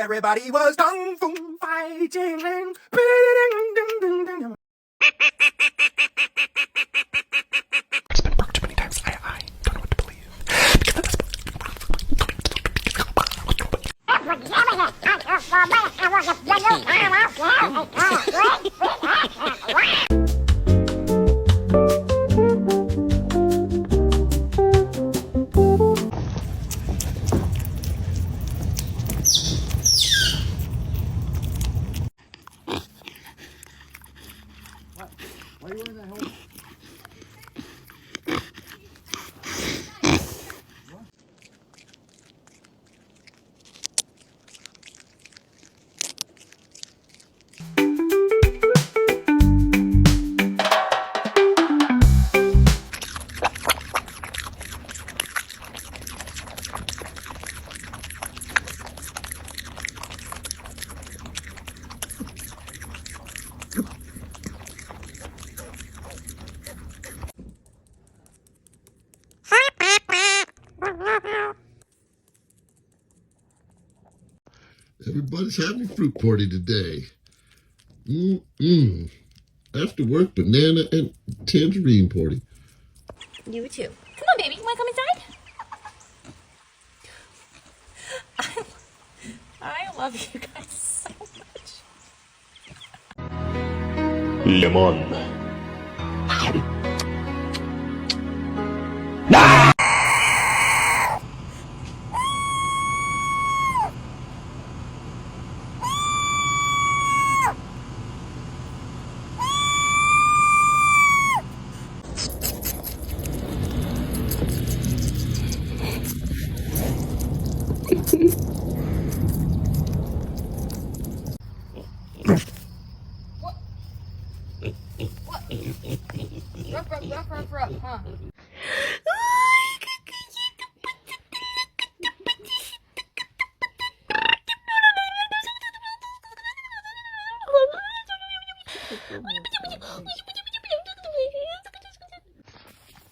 Everybody was kung fu fighting. It's been broke too many times. I don't know what to believe. Because at this Why are you wearing that helmet? Everybody's having a fruit party today. After work, banana and tangerine party. You too. Come on, baby. You want to come inside? I love you guys so much. Lemon. Ruff, huh?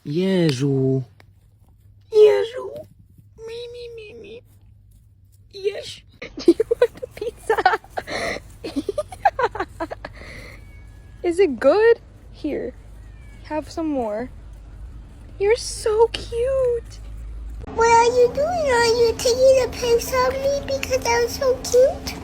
Jezu. Jezu. Me. Yes. Do you want the pizza? Is it good? Here. Have some more. You're so cute. What are you doing? Are you taking a pic of me because I'm so cute?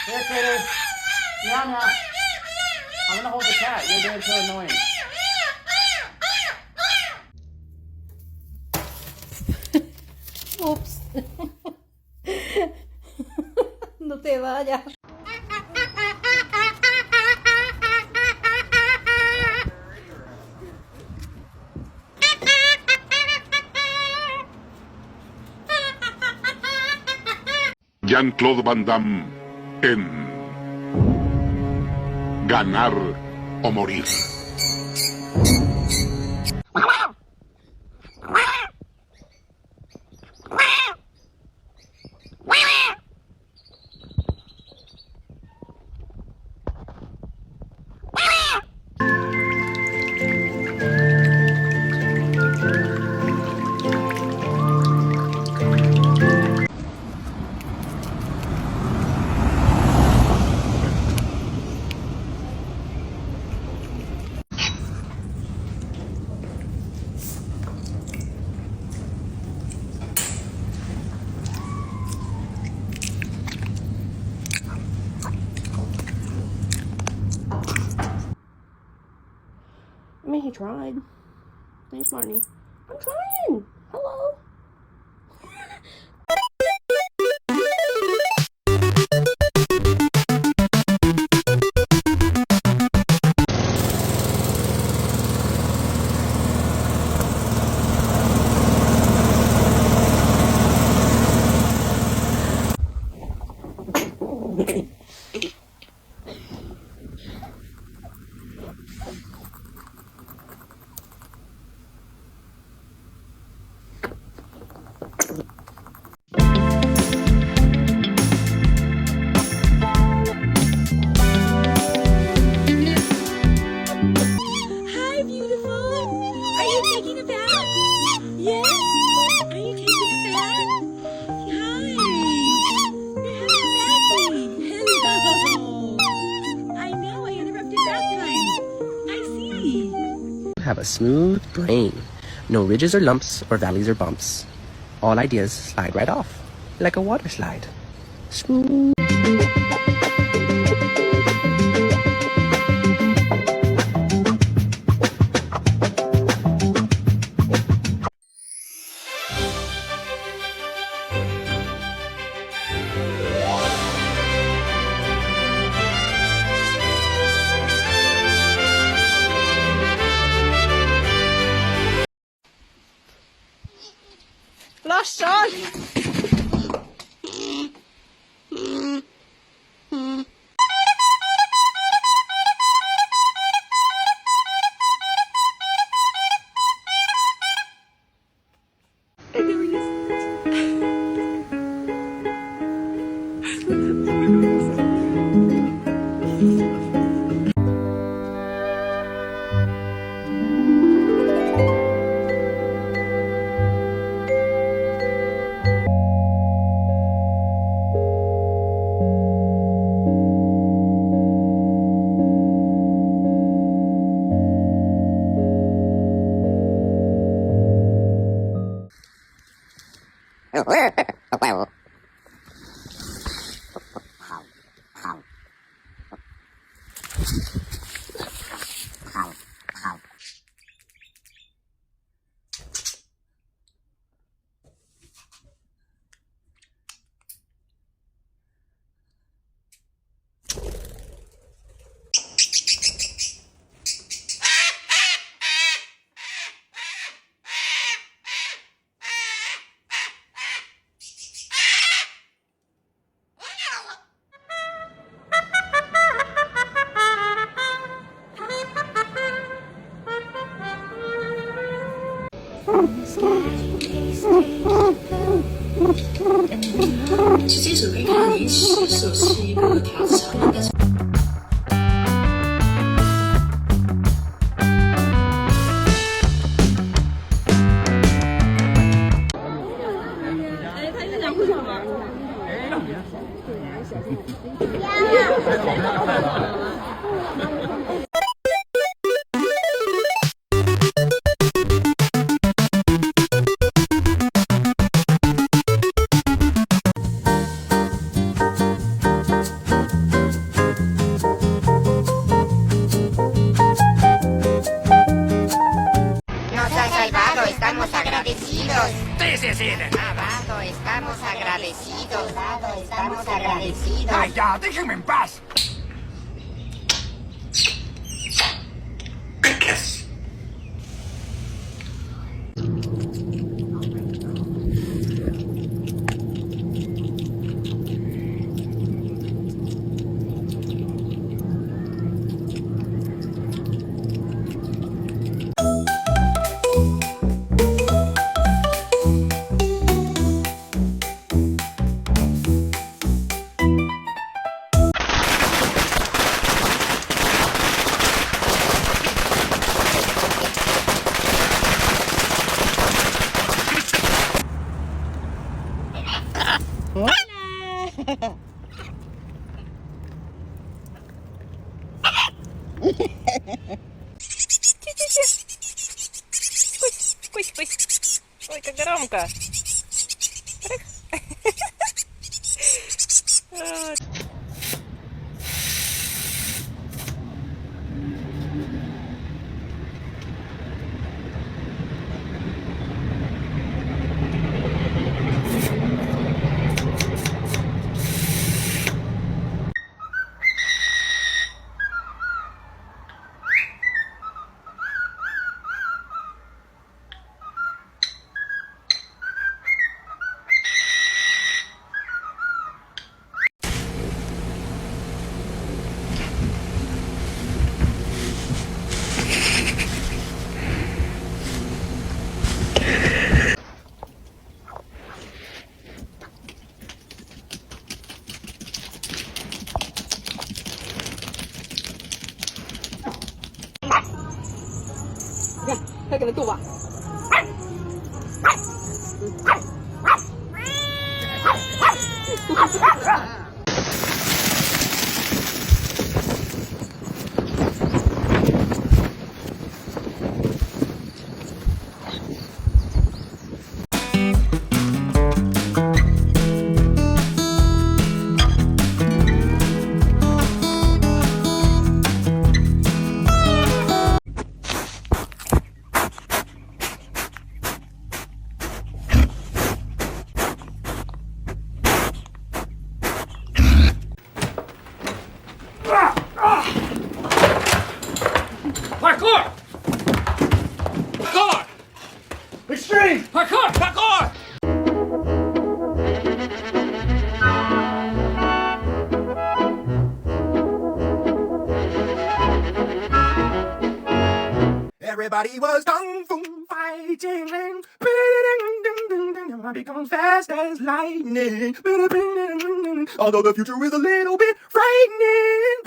Here, critter. Meow, meow. I'm gonna hold the cat. You're being so annoying. Oops. No te vayas. Jean-Claude Van Damme en Ganar o Morir. mean, he tried. Thanks, Marnie. I'm trying. Hello. Hi, beautiful. Are you taking a bath? Yes? Are you taking a bath? Hi. You're having a bath. Hello. I know I interrupted bath time. I see. Have a smooth brain. No ridges or lumps or valleys or bumps. All ideas slide right off, like a water slide. Smooth. Lassan! Nos ha salvado, estamos agradecidos. Sí, sí, sí, de nada. Salvado, estamos agradecidos. Salvado, estamos agradecidos. Ay, ya, déjenme en paz. Ой, как громко. 给它逗吧。Parkour! Parkour! Extreme! Parkour! Parkour! Everybody was kung fu fighting and I become fast as lightning. Although the future is a little bit frightening.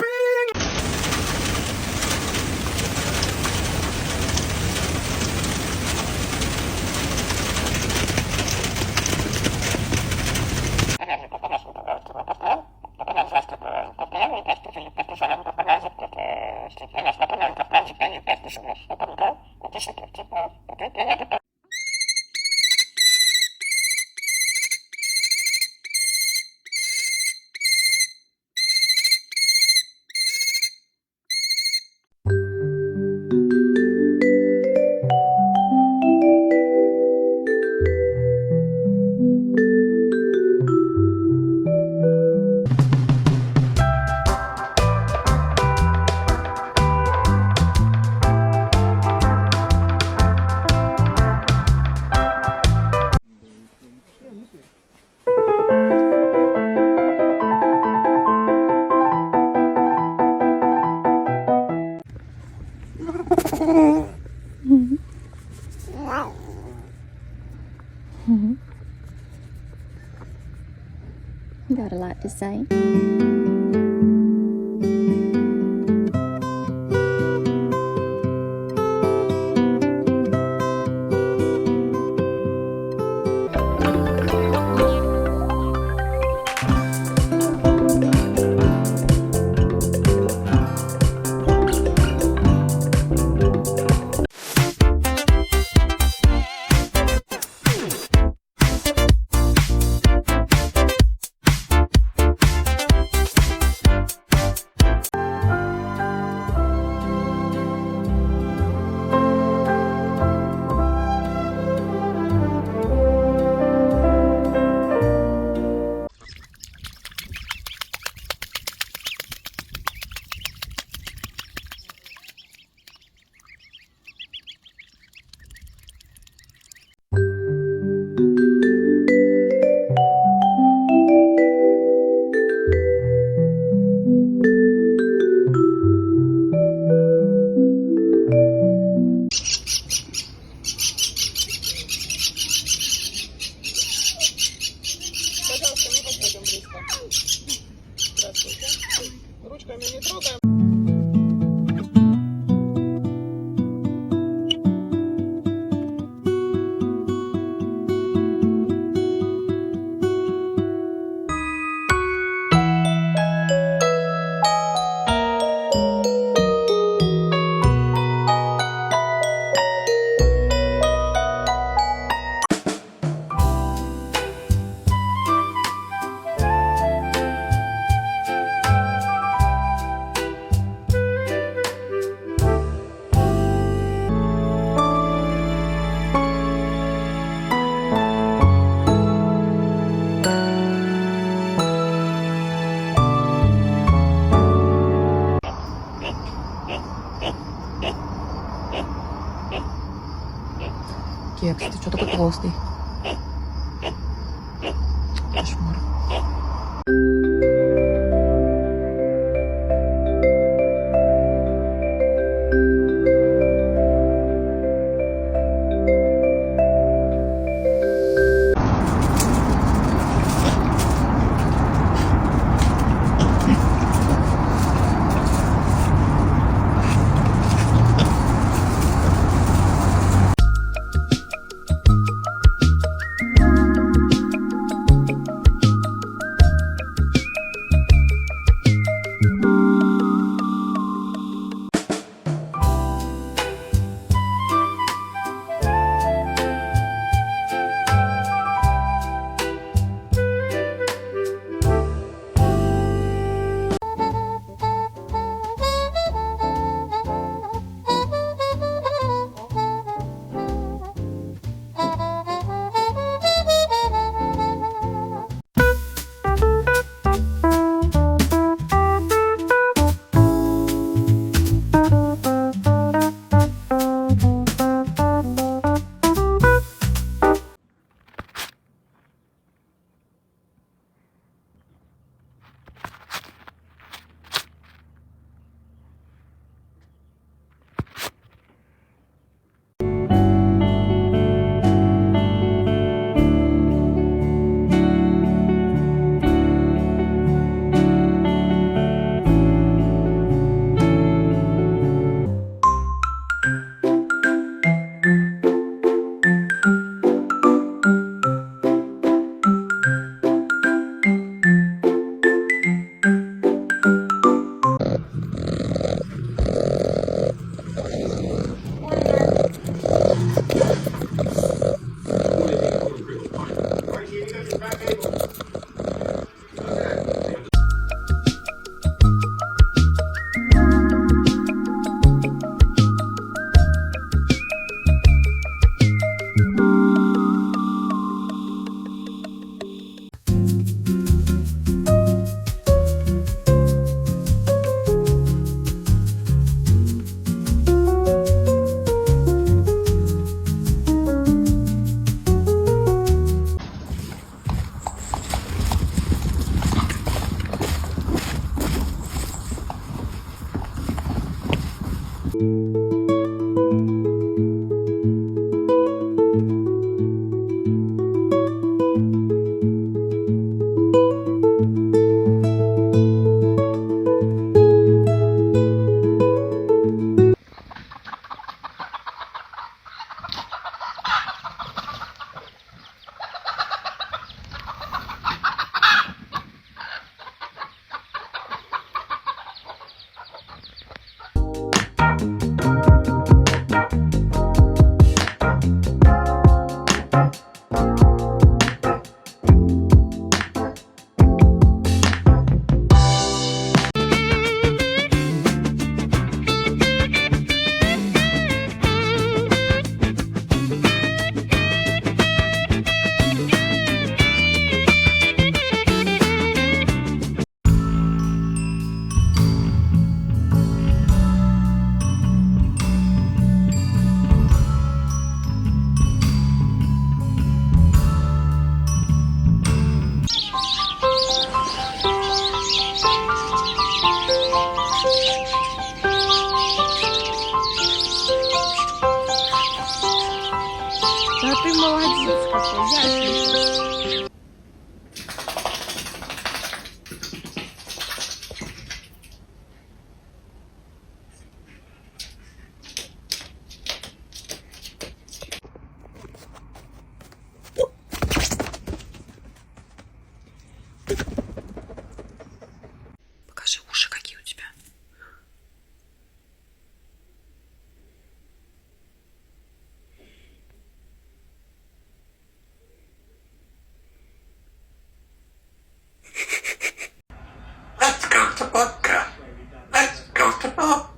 Got a lot to say. Кекс, ты что такой толстый? Кошмар. Да ты молодец какой, ясненько. Покажи уши, какие у тебя. Let's go to vodka. Let's go to Bob.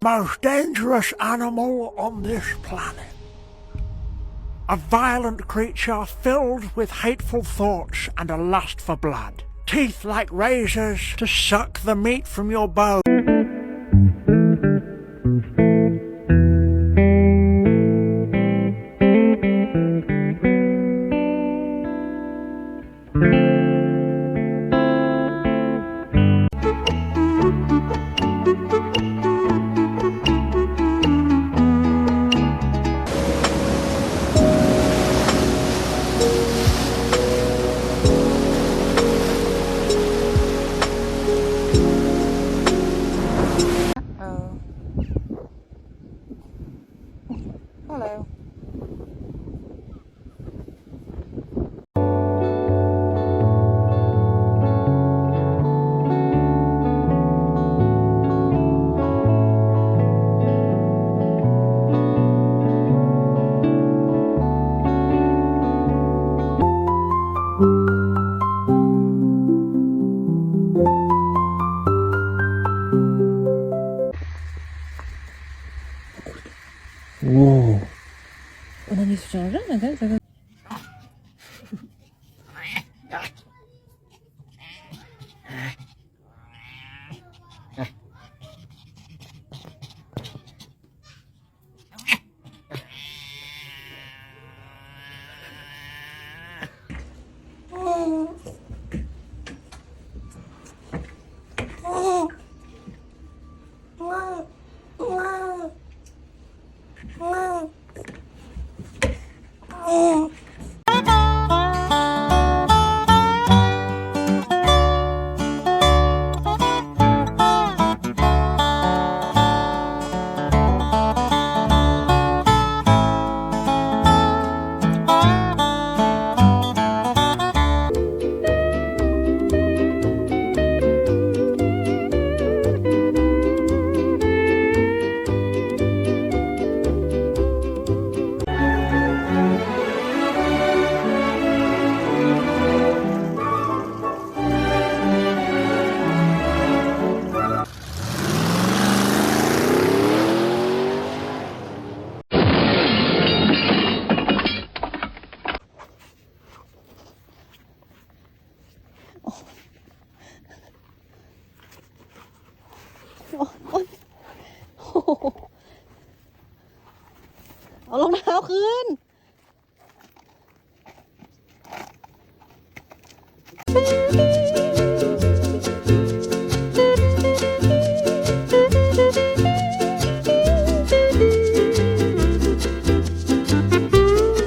Most dangerous animal on this planet. A violent creature filled with hateful thoughts and a lust for blood. Teeth like razors to suck the meat from your bone. คืน